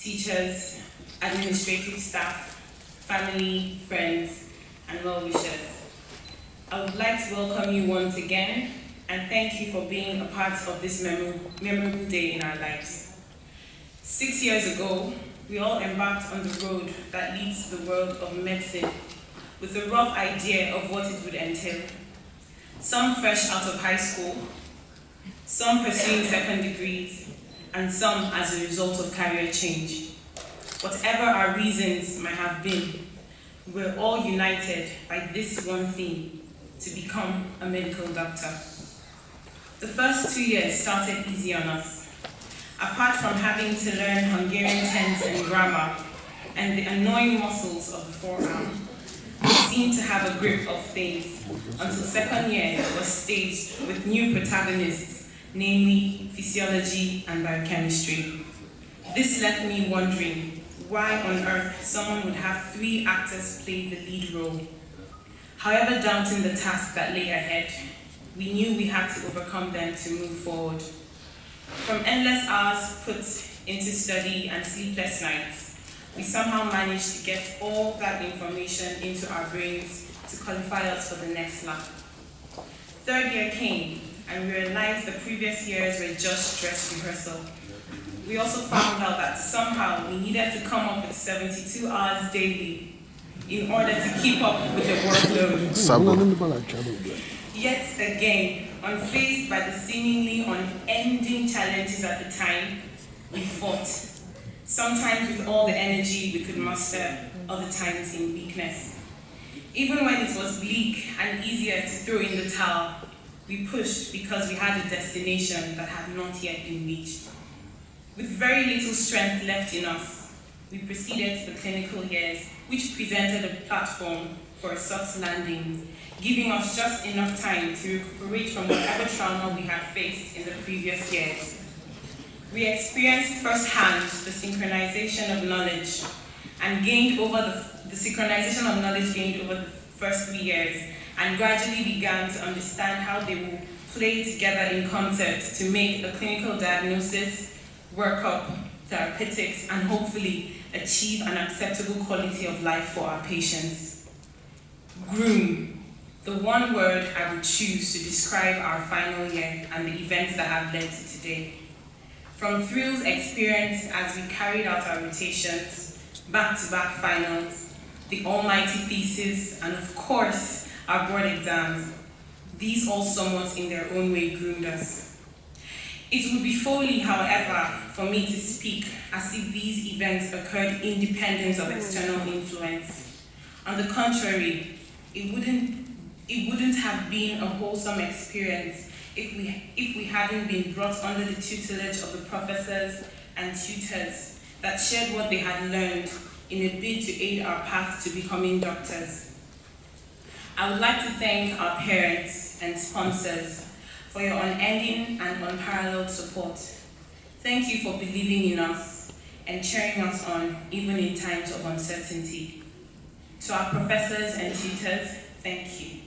teachers, administrative staff, family, friends, and well-wishers. I would like to welcome you once again and thank you for being a part of this memorable day in our lives. 6 years ago, we all embarked on the road that leads to the world of medicine with a rough idea of what it would entail. Some fresh out of high school, some pursuing second degrees, and some as a result of career change. Whatever our reasons might have been, we're all united by this one thing: to become a medical doctor. The first 2 years started easy on us. Apart from having to learn Hungarian tense and grammar and the annoying muscles of the forearm, we seemed to have a grip of things until second year was staged with new protagonists, namely physiology and biochemistry. This left me wondering why on earth someone would have 3 actors play the lead role. However daunting the task that lay ahead, we knew we had to overcome them to move forward. From endless hours put into study and sleepless nights, we somehow managed to get all that information into our brains to qualify us for the next lap. Third year came, and we realized the previous years were just dress rehearsal. We also found out that somehow we needed to come up with 72 hours daily in order to keep up with the workload. Yet again, unfazed by the seemingly unending challenges at the time, we fought. Sometimes with all the energy we could muster, other times in weakness. Even when it was bleak and easier to throw in the towel, we pushed because we had a destination that had not yet been reached. With very little strength left in us, we proceeded to the clinical years, which presented a platform for a soft landing, giving us just enough time to recuperate from whatever trauma we had faced in the previous years. We experienced firsthand the synchronization of knowledge and gained over the synchronization of knowledge gained over the first 3 years, and gradually began to understand how they will play together in concert to make a clinical diagnosis, workup, therapeutics, and hopefully achieve an acceptable quality of life for our patients. Groom. The one word I would choose to describe our final year and the events that have led to today. From thrills experienced as we carried out our rotations, back-to-back finals, the almighty thesis, and of course, our board exams, these all somewhat in their own way groomed us. It would be folly, however, for me to speak as if these events occurred independent of external influence. On the contrary, it wouldn't have been a wholesome experience if we hadn't been brought under the tutelage of the professors and tutors that shared what they had learned in a bid to aid our path to becoming doctors. I would like to thank our parents and sponsors for your unending and unparalleled support. Thank you for believing in us and cheering us on even in times of uncertainty. To our professors and tutors, thank you.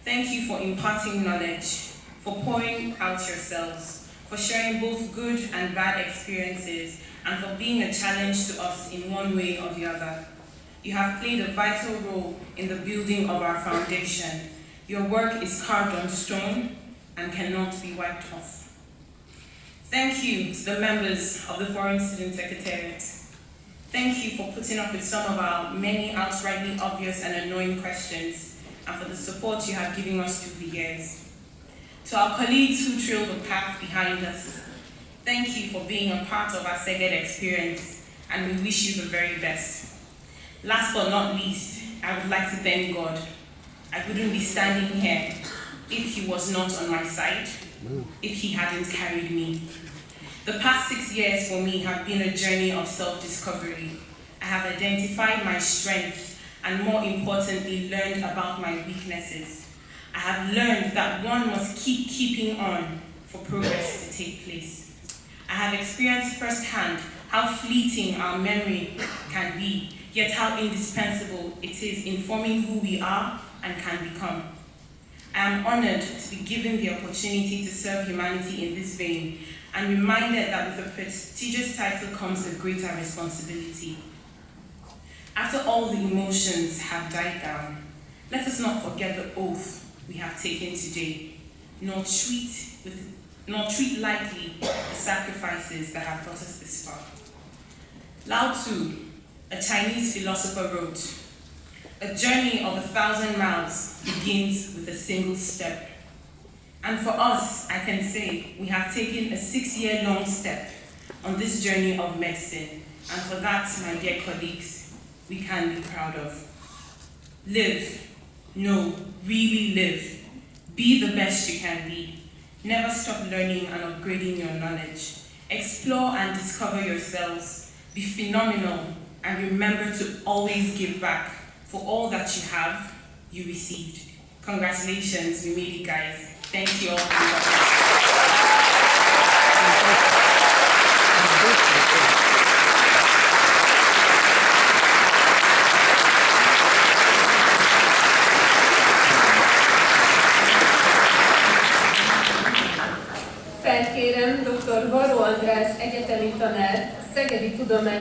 Thank you for imparting knowledge, for pouring out yourselves, for sharing both good and bad experiences, and for being a challenge to us in one way or the other. You have played a vital role in the building of our foundation. Your work is carved on stone and cannot be wiped off. Thank you to the members of the Foreign Student Secretariat. Thank you for putting up with some of our many outrightly obvious and annoying questions, and for the support you have given us through the years. To our colleagues who trailed the path behind us, thank you for being a part of our SEGED experience, and we wish you the very best. Last but not least, I would like to thank God. I wouldn't be standing here if He was not on my side, if He hadn't carried me. The past 6 years for me have been a journey of self-discovery. I have identified my strengths and, more importantly, learned about my weaknesses. I have learned that one must keep keeping on for progress to take place. I have experienced firsthand how fleeting our memory can be, yet how indispensable it is in forming who we are and can become. I am honored to be given the opportunity to serve humanity in this vein, and reminded that with a prestigious title comes a greater responsibility. After all the emotions have died down, let us not forget the oath we have taken today, nor treat lightly the sacrifices that have brought us this far. Lao Tzu, a Chinese philosopher, wrote, "A journey of 1,000 miles begins with a single step." And for us, I can say we have taken a 6-year-long step on this journey of medicine. And for that, my dear colleagues, we can be proud of. Live. No, really live. Be the best you can be. Never stop learning and upgrading your knowledge. Explore and discover yourselves. Be phenomenal, and remember to always give back. For all that you have, you received. Congratulations, we made it, guys. Thank you all. Felkérem dr. Varró András egyetemi tanár, Szegedi Tudományos